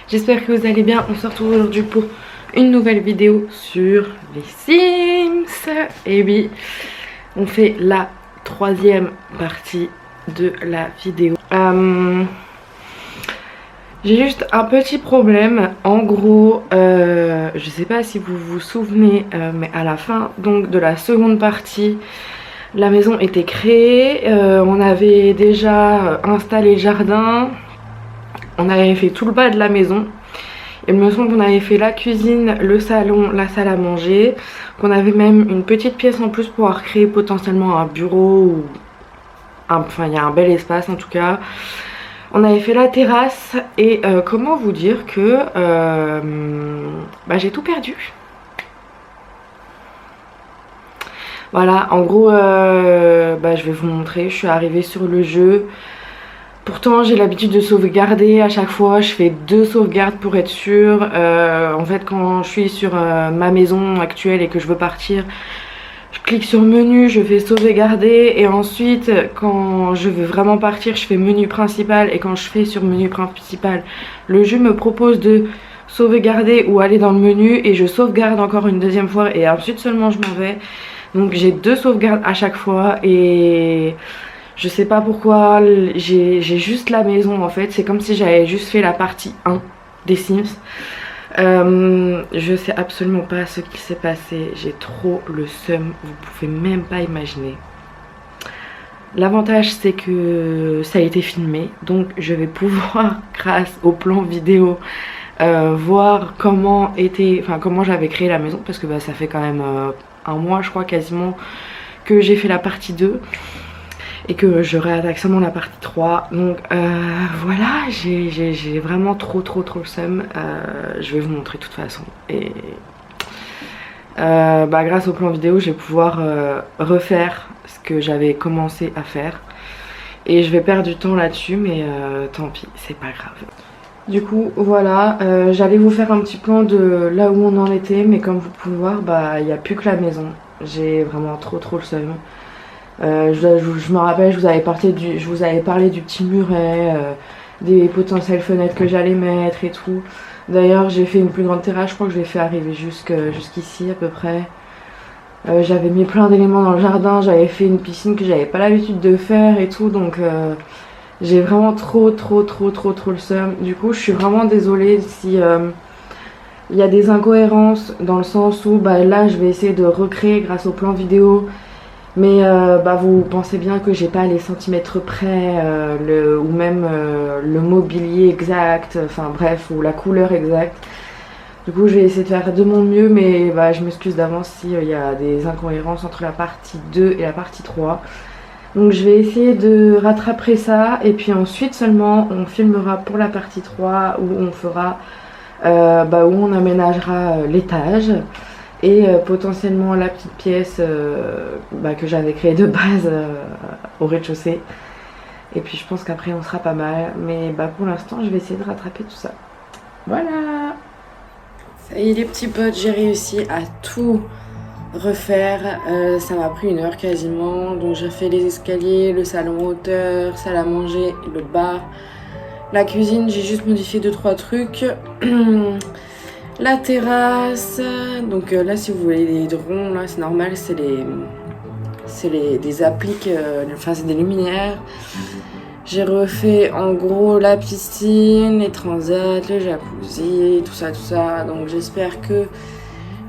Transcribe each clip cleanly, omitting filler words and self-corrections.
J'espère que vous allez bien. On se retrouve aujourd'hui pour une nouvelle vidéo sur les Sims. Et oui, on fait la troisième partie de la vidéo. J'ai juste un petit problème. En gros, je sais pas si vous vous souvenez, mais à la fin donc de la seconde partie, la maison était créée. On avait déjà installé le jardin. On avait fait tout le bas de la maison. Il me semble qu'on avait fait la cuisine, le salon, la salle à manger. Qu'on avait même une petite pièce en plus pour pouvoir créer potentiellement un bureau ou enfin il y a un bel espace en tout cas. On avait fait la terrasse et comment vous dire que j'ai tout perdu. Voilà, en gros je vais vous montrer. Je suis arrivée sur le jeu. Pourtant j'ai l'habitude de sauvegarder à chaque fois, je fais 2 sauvegardes pour être sûre. En fait quand je suis sur ma maison actuelle et que je veux partir, je clique sur menu, je fais sauvegarder et ensuite quand je veux vraiment partir je fais menu principal, et quand je fais sur menu principal le jeu me propose de sauvegarder ou aller dans le menu et je sauvegarde encore une deuxième fois et ensuite seulement je m'en vais. Donc j'ai 2 sauvegardes à chaque fois et je sais pas pourquoi, j'ai juste la maison en fait. C'est comme si j'avais juste fait la partie 1 des Sims. Je sais absolument pas ce qui s'est passé. J'ai trop le seum, vous pouvez même pas imaginer. L'avantage c'est que ça a été filmé, donc je vais pouvoir grâce au plan vidéo voir comment j'avais créé la maison, parce que ça fait quand même un mois je crois quasiment que j'ai fait la partie 2 et que je réattaque seulement la partie 3. Donc voilà, j'ai vraiment trop le seum. Je vais vous montrer de toute façon. Et grâce au plan vidéo, je vais pouvoir refaire ce que j'avais commencé à faire. Et je vais perdre du temps là-dessus, mais tant pis, c'est pas grave. Du coup, voilà, j'allais vous faire un petit plan de là où on en était, mais comme vous pouvez voir, il n'y a plus que la maison. J'ai vraiment trop le seum. Je me rappelle, je vous avais parlé du petit muret, des potentielles fenêtres que j'allais mettre et tout. D'ailleurs j'ai fait une plus grande terrasse, je crois que je l'ai fait arriver jusqu'ici à peu près. J'avais mis plein d'éléments dans le jardin, j'avais fait une piscine que j'avais pas l'habitude de faire et tout, donc j'ai vraiment trop le seum. Du coup je suis vraiment désolée si il y a des incohérences, dans le sens où là je vais essayer de recréer grâce au plan vidéo. Mais vous pensez bien que j'ai pas les centimètres près, ou même le mobilier exact, enfin bref, ou la couleur exacte. Du coup je vais essayer de faire de mon mieux, mais je m'excuse d'avance s'il y a des incohérences entre la partie 2 et la partie 3. Donc je vais essayer de rattraper ça, et puis ensuite seulement on filmera pour la partie 3 où on fera, où on aménagera l'étage. Et potentiellement la petite pièce que j'avais créée de base au rez-de-chaussée. Et puis je pense qu'après on sera pas mal. Mais pour l'instant je vais essayer de rattraper tout ça. Voilà. Ça y est les petits potes, j'ai réussi à tout refaire. Ça m'a pris 1 heure quasiment. Donc j'ai fait les escaliers, le salon hauteur, salle à manger, le bar, la cuisine. J'ai juste modifié 2-3 trucs. La terrasse, donc là si vous voyez les ronds là c'est normal, c'est des appliques, c'est des luminaires. J'ai refait en gros la piscine, les transats, le jacuzzi, tout ça. Donc j'espère que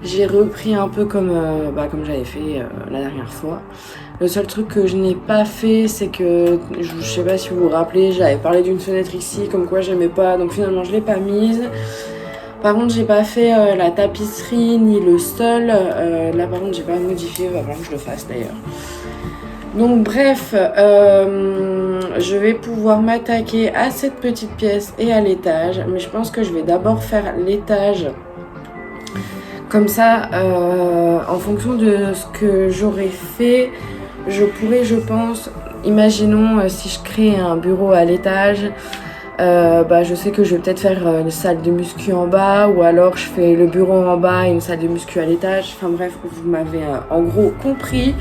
j'ai repris un peu comme j'avais fait la dernière fois. Le seul truc que je n'ai pas fait, c'est que, je sais pas si vous vous rappelez, j'avais parlé d'une fenêtre ici comme quoi j'aimais pas, donc finalement je l'ai pas mise. Par contre j'ai pas fait la tapisserie ni le sol, là par contre j'ai pas modifié, il va falloir que je le fasse d'ailleurs. Donc bref, je vais pouvoir m'attaquer à cette petite pièce et à l'étage, mais je pense que je vais d'abord faire l'étage. Comme ça, en fonction de ce que j'aurais fait, je pourrais, je pense, imaginons si je crée un bureau à l'étage, je sais que je vais peut-être faire une salle de muscu en bas, ou alors je fais le bureau en bas et une salle de muscu à l'étage. Enfin bref, vous m'avez en gros compris.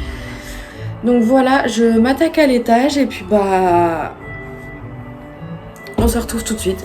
Donc voilà, je m'attaque à l'étage et puis on se retrouve tout de suite.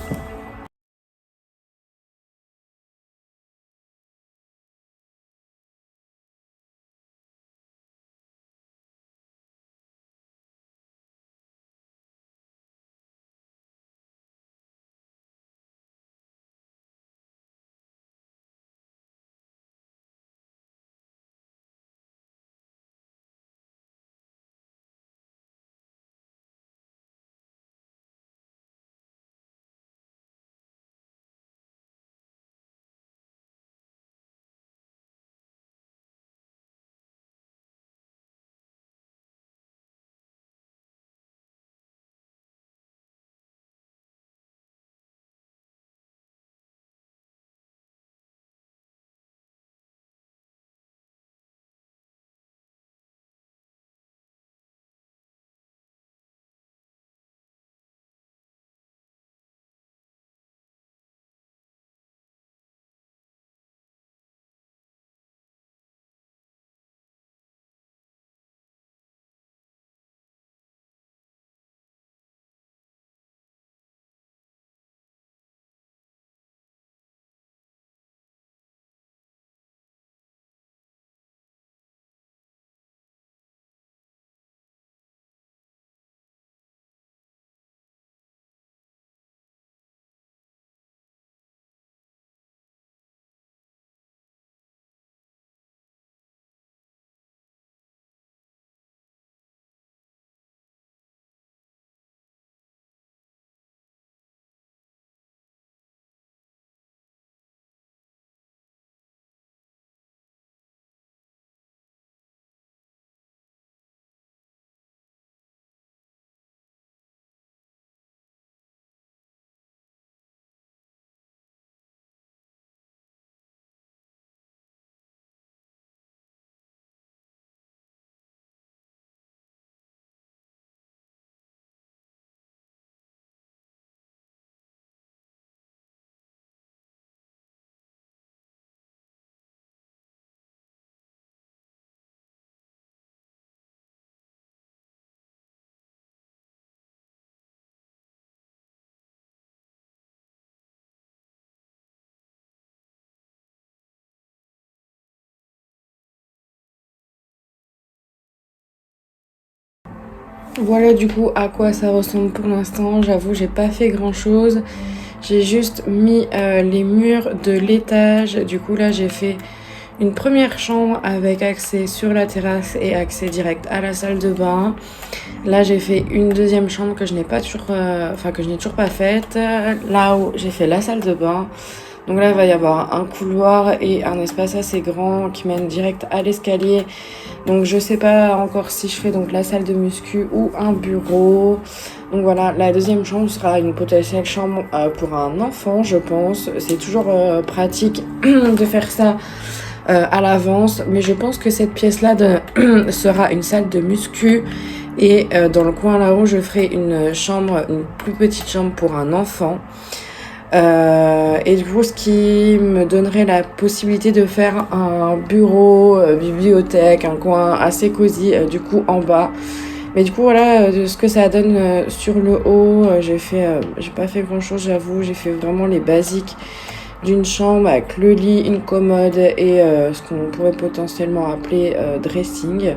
Voilà du coup à quoi ça ressemble pour l'instant. J'avoue j'ai pas fait grand chose. J'ai juste mis les murs de l'étage. Du coup là j'ai fait une première chambre avec accès sur la terrasse et accès direct à la salle de bain. Là j'ai fait une deuxième chambre que je n'ai pas toujours, que je n'ai toujours pas faite. Là où j'ai fait la salle de bain. Donc là il va y avoir un couloir et un espace assez grand qui mène direct à l'escalier. Donc je sais pas encore si je fais donc la salle de muscu ou un bureau. Donc voilà, la deuxième chambre sera une potentielle chambre pour un enfant, je pense. C'est toujours pratique de faire ça à l'avance, mais je pense que cette pièce-là sera une salle de muscu. Et dans le coin là-haut, je ferai une plus petite chambre pour un enfant. Et du coup, ce qui me donnerait la possibilité de faire un bureau, bibliothèque, un coin assez cosy, du coup en bas. Mais du coup, voilà, de ce que ça donne sur le haut, j'ai pas fait grand chose, j'avoue. J'ai fait vraiment les basiques d'une chambre avec le lit, une commode et ce qu'on pourrait potentiellement appeler dressing.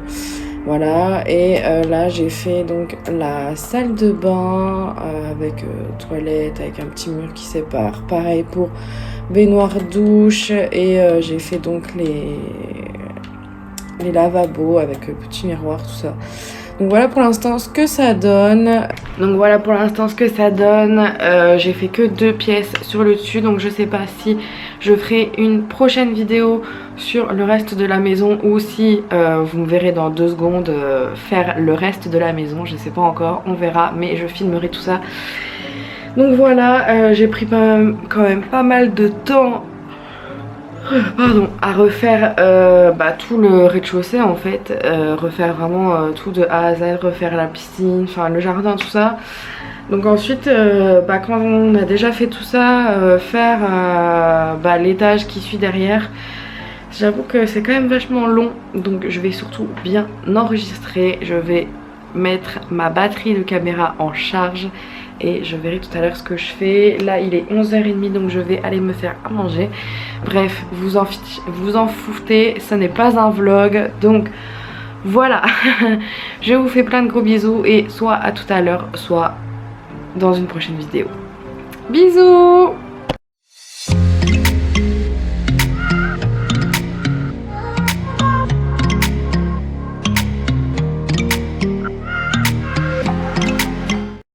Voilà, et là j'ai fait donc la salle de bain avec toilette, avec un petit mur qui sépare. Pareil pour baignoire, douche, et j'ai fait donc les lavabos avec petit miroir, tout ça. Donc voilà pour l'instant ce que ça donne. J'ai fait que 2 pièces sur le dessus, donc je sais pas si je ferai une prochaine vidéo sur le reste de la maison ou si vous me verrez dans 2 secondes faire le reste de la maison. Je sais pas encore, on verra, mais je filmerai tout ça. Donc voilà, j'ai pris quand même pas mal de temps à refaire tout le rez-de-chaussée en fait, refaire vraiment tout de A à Z, refaire la piscine, enfin le jardin, tout ça. Donc ensuite, quand on a déjà fait tout ça, faire l'étage qui suit derrière, j'avoue que c'est quand même vachement long. Donc je vais surtout bien enregistrer, je vais mettre ma batterie de caméra en charge et je verrai tout à l'heure ce que je fais. Là il est 11h30, donc je vais aller me faire à manger. Bref, vous en foutez, ce n'est pas un vlog, donc voilà. Je vous fais plein de gros bisous et soit à tout à l'heure, soit dans une prochaine vidéo. Bisous!